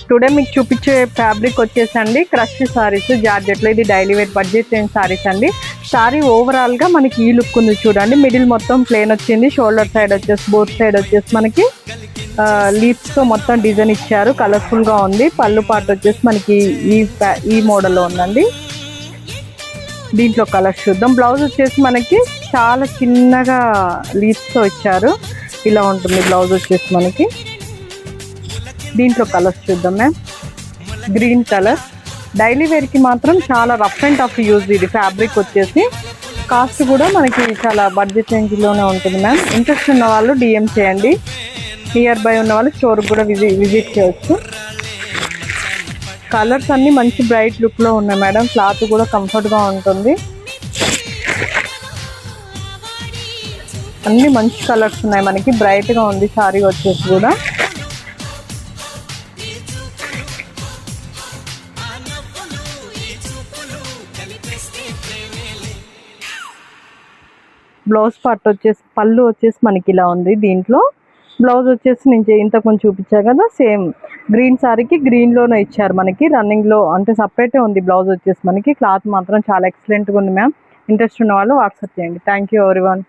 Today మీకు చూపించే fabric వచ్చేసండి క్రష్ సారీస్ జార్జెట్లో. ఇది daily wear budget range saris అండి. సారీ ఓవరాల్గా మనకి ఈ లుక్ ఉంది చూడండి. మిడిల్ మొత్తం ప్లేన్ వచ్చింది, షోల్డర్ సైడ్ వచ్చేసి బోత్ సైడ్ వచ్చేసి మనకి లీవ్స్తో మొత్తం డిజైన్ ఇచ్చారు, కలర్ఫుల్గా ఉంది. పళ్ళు పార్ట్ వచ్చేసి మనకి ఈ మోడల్లో ఉందండి. దీంట్లో కలర్స్ చూద్దాం. బ్లౌజ్ వచ్చేసి మనకి చాలా చిన్నగా లీవ్స్తో ఇచ్చారు, ఇలా ఉంటుంది బ్లౌజ్ వచ్చేసి మనకి. దీంట్లో కలర్స్ చూద్దాం మ్యామ్. గ్రీన్ కలర్ డైలీ వేర్కి మాత్రం చాలా రఫ్ అండ్ టఫ్ యూజ్. ఇది ఫ్యాబ్రిక్ వచ్చేసి కాస్ట్ కూడా మనకి చాలా బడ్జెట్ రేంజ్లోనే ఉంటుంది మ్యామ్. ఇంట్రెస్ట్ ఉన్న వాళ్ళు డిఎం చేయండి. నియర్ బై ఉన్న వాళ్ళు స్టోర్కి కూడా విజిట్ చేయవచ్చు. కలర్స్ అన్నీ మంచి బ్రైట్ లుక్లో ఉన్నాయి మేడం. క్లాత్ కూడా కంఫర్ట్గా ఉంటుంది. అన్నీ మంచి కలర్స్ ఉన్నాయి మనకి, బ్రైట్గా ఉంది సారీ వచ్చేసి కూడా. బ్లౌజ్ పార్ట్ వచ్చేసి పళ్ళు వచ్చేసి మనకి ఇలా ఉంది. దీంట్లో బ్లౌజ్ వచ్చేసి నేను ఇంతకు కొంచెం చూపించా కదా, సేమ్ గ్రీన్ సారీకి గ్రీన్లోనే ఇచ్చారు మనకి. రన్నింగ్లో అంటే సపరేటే ఉంది బ్లౌజ్ వచ్చేసి మనకి. క్లాత్ మాత్రం చాలా ఎక్సలెంట్గా ఉంది మ్యామ్. ఇంట్రెస్ట్ ఉన్న వాళ్ళు వాట్సాప్ చేయండి. Thank you everyone.